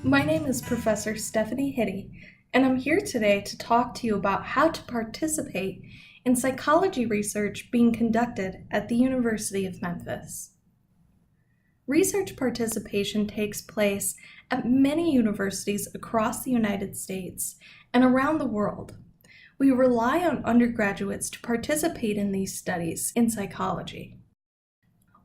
My name is Professor Stephanie Huette, and I'm here today to talk to you about how to participate in psychology research being conducted at the University of Memphis. Research participation takes place at many universities across the United States and around the world. We rely on undergraduates to participate in these studies in psychology.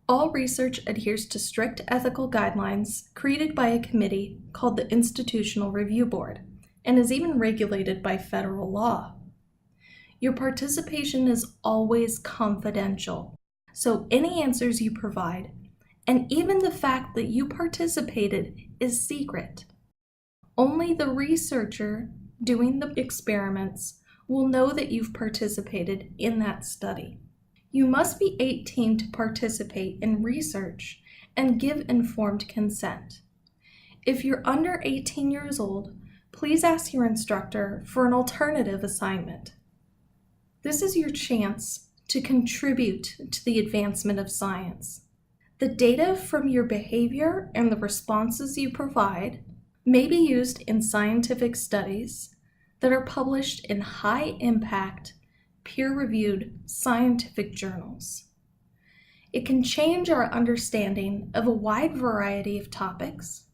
All research adheres to strict ethical guidelines created by a committee called the Institutional Review Board and is even regulated by federal law. Your participation is always confidential, so any answers you provide, and even the fact that you participated, is secret. Only the researcher doing the experiments will know that you've participated in that study. You must be 18 to participate in research and give informed consent. If you're under 18 years old, please ask your instructor for an alternative assignment. This is your chance to contribute to the advancement of science. The data from your behavior and the responses you provide may be used in scientific studies that are published in high-impact, peer-reviewed scientific journals. It can change our understanding of a wide variety of topics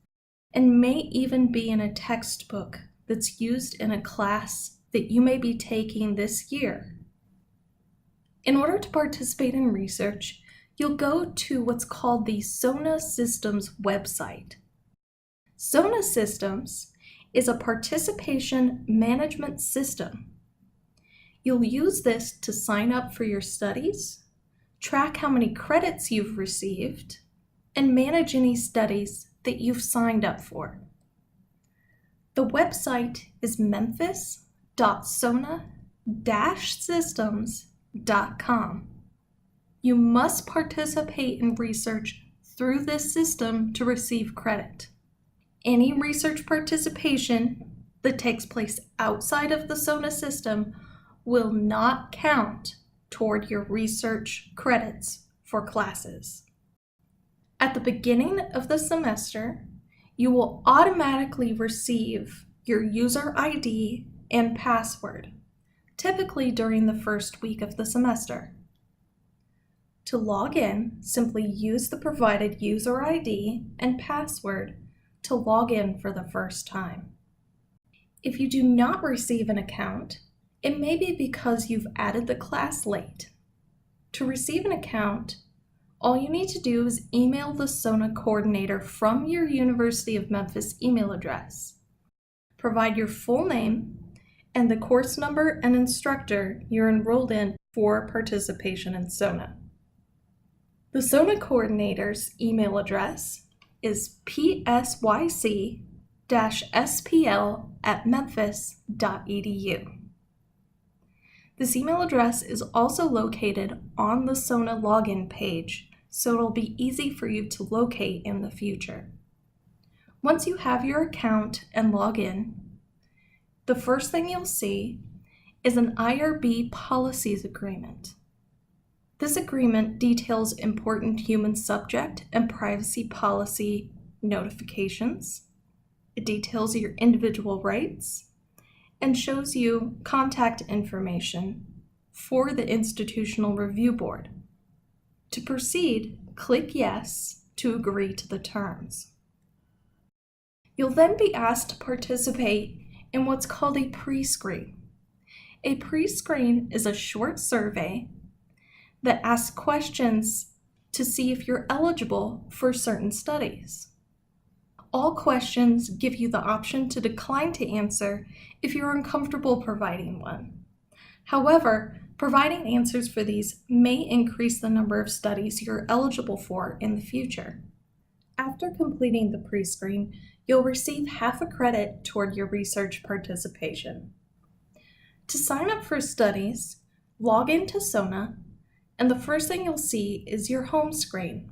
and may even be in a textbook that's used in a class that you may be taking this year. In order to participate in research, you'll go to what's called the SONA Systems website. SONA Systems is a participation management system. You'll use this to sign up for your studies, track how many credits you've received, and manage any studies that you've signed up for. The website is memphis.sona-systems.com. You must participate in research through this system to receive credit. Any research participation that takes place outside of the SONA system will not count toward your research credits for classes. At the beginning of the semester, you will automatically receive your user ID and password, typically during the first week of the semester. To log in, simply use the provided user ID and password to log in for the first time. If you do not receive an account, it may be because you've added the class late. To receive an account, all you need to do is email the SONA coordinator from your University of Memphis email address. Provide your full name and the course number and instructor you're enrolled in for participation in SONA. The SONA coordinator's email address is psyc-spl@memphis.edu. This email address is also located on the SONA login page, so it'll be easy for you to locate in the future. Once you have your account and log in, the first thing you'll see is an IRB policies agreement. This agreement details important human subject and privacy policy notifications. It details your individual rights and shows you contact information for the Institutional Review Board. To proceed, click Yes to agree to the terms. You'll then be asked to participate in what's called a pre-screen. A pre-screen is a short survey that asks questions to see if you're eligible for certain studies. All questions give you the option to decline to answer if you're uncomfortable providing one. However, providing answers for these may increase the number of studies you're eligible for in the future. After completing the pre-screen, you'll receive half a credit toward your research participation. To sign up for studies, log into SONA, and the first thing you'll see is your home screen.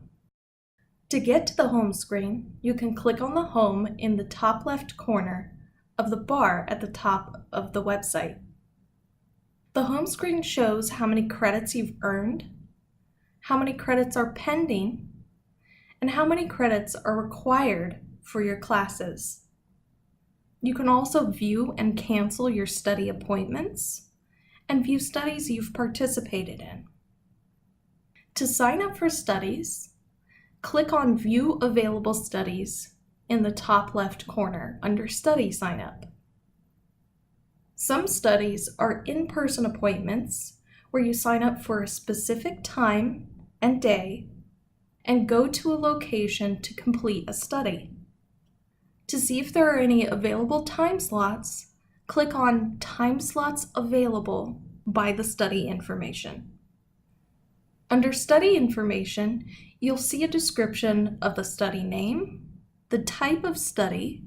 To get to the home screen, you can click on the home in the top left corner of the bar at the top of the website. The home screen shows how many credits you've earned, how many credits are pending, and how many credits are required for your classes. You can also view and cancel your study appointments and view studies you've participated in. To sign up for studies, click on View Available Studies in the top left corner under Study Sign Up. Some studies are in-person appointments where you sign up for a specific time and day and go to a location to complete a study. To see if there are any available time slots, click on Time Slots Available by the study information. Under Study Information, you'll see a description of the study name, the type of study,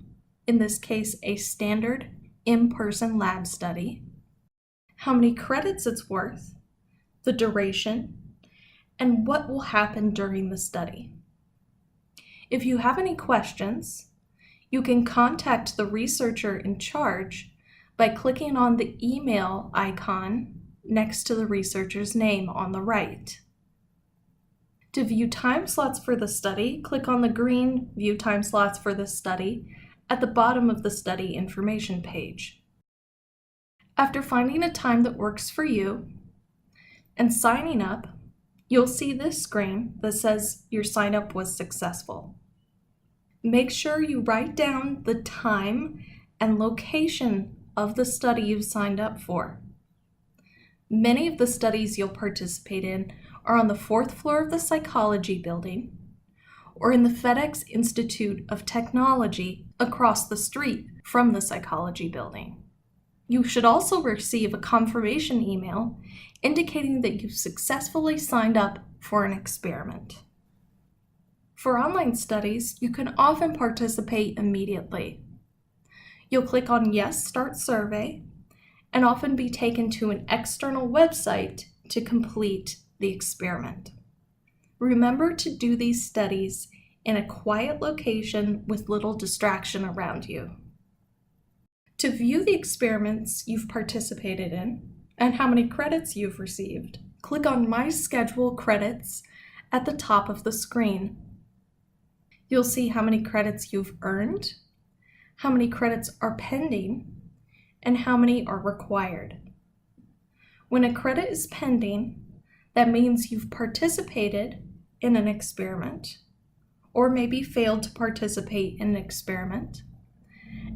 in this case a standard in-person lab study, how many credits it's worth, the duration, and what will happen during the study. If you have any questions, you can contact the researcher in charge by clicking on the email icon next to the researcher's name on the right. To view time slots for the study, click on the green View Time Slots for this study at the bottom of the study information page. After finding a time that works for you and signing up, you'll see this screen that says your sign up was successful. Make sure you write down the time and location of the study you've signed up for. Many of the studies you'll participate in are on the 4th floor of the Psychology Building or in the FedEx Institute of Technology across the street from the Psychology Building. You should also receive a confirmation email indicating that you've successfully signed up for an experiment. For online studies, you can often participate immediately. You'll click on Yes, Start Survey, and often be taken to an external website to complete the experiment. Remember to do these studies in a quiet location with little distraction around you. To view the experiments you've participated in and how many credits you've received, click on My Schedule Credits at the top of the screen. You'll see how many credits you've earned, how many credits are pending, and how many are required. When a credit is pending, that means you've participated in an experiment, or maybe failed to participate in an experiment,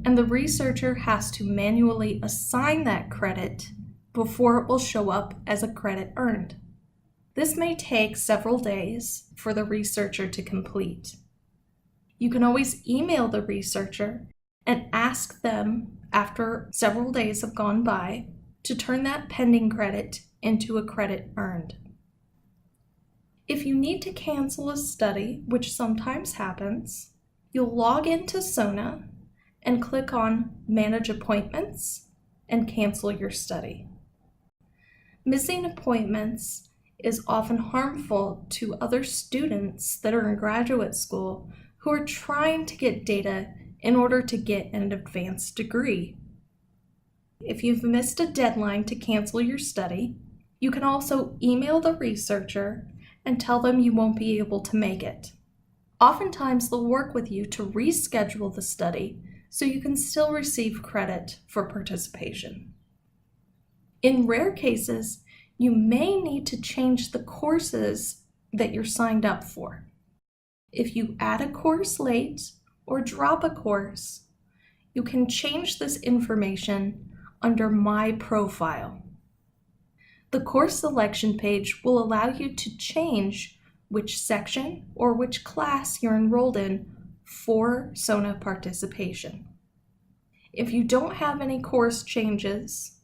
and the researcher has to manually assign that credit before it will show up as a credit earned. This may take several days for the researcher to complete. You can always email the researcher and ask them, after several days have gone by, to turn that pending credit into a credit earned. If you need to cancel a study, which sometimes happens, you'll log into Sona and click on Manage Appointments and cancel your study. Missing appointments is often harmful to other students that are in graduate school who are trying to get data in order to get an advanced degree. If you've missed a deadline to cancel your study, you can also email the researcher and tell them you won't be able to make it. Oftentimes, they'll work with you to reschedule the study so you can still receive credit for participation. In rare cases, you may need to change the courses that you're signed up for. If you add a course late or drop a course, you can change this information under My Profile. The course selection page will allow you to change which section or which class you're enrolled in for Sona participation. If you don't have any course changes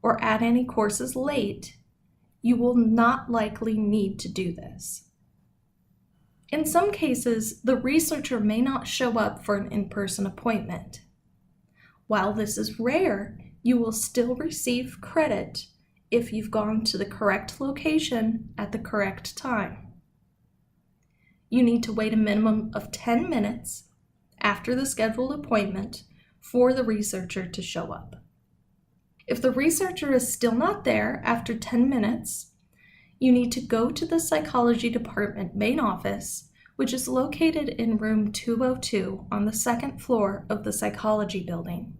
or add any courses late, you will not likely need to do this. In some cases, the researcher may not show up for an in-person appointment. While this is rare, you will still receive credit if you've gone to the correct location at the correct time. You need to wait a minimum of 10 minutes after the scheduled appointment for the researcher to show up. If the researcher is still not there after 10 minutes, you need to go to the Psychology Department main office, which is located in room 202 on the 2nd floor of the Psychology Building.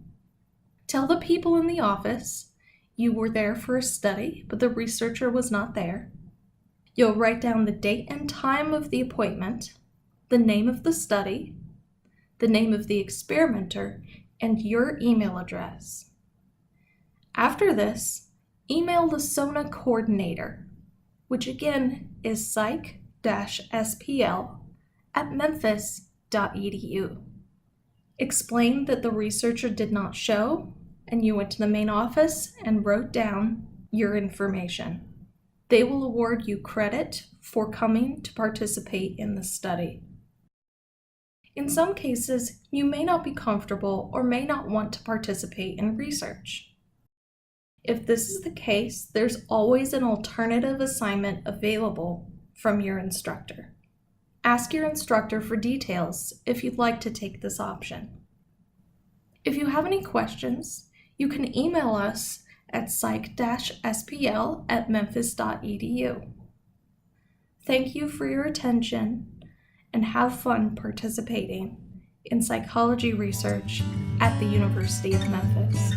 Tell the people in the office you were there for a study, but the researcher was not there. You'll write down the date and time of the appointment, the name of the study, the name of the experimenter, and your email address. After this, email the SONA coordinator, which again is psych-spl@memphis.edu. Explain that the researcher did not show, and you went to the main office and wrote down your information. They will award you credit for coming to participate in the study. In some cases, you may not be comfortable or may not want to participate in research. If this is the case, there's always an alternative assignment available from your instructor. Ask your instructor for details if you'd like to take this option. If you have any questions, you can email us at psych-spl@memphis.edu. Thank you for your attention and have fun participating in psychology research at the University of Memphis.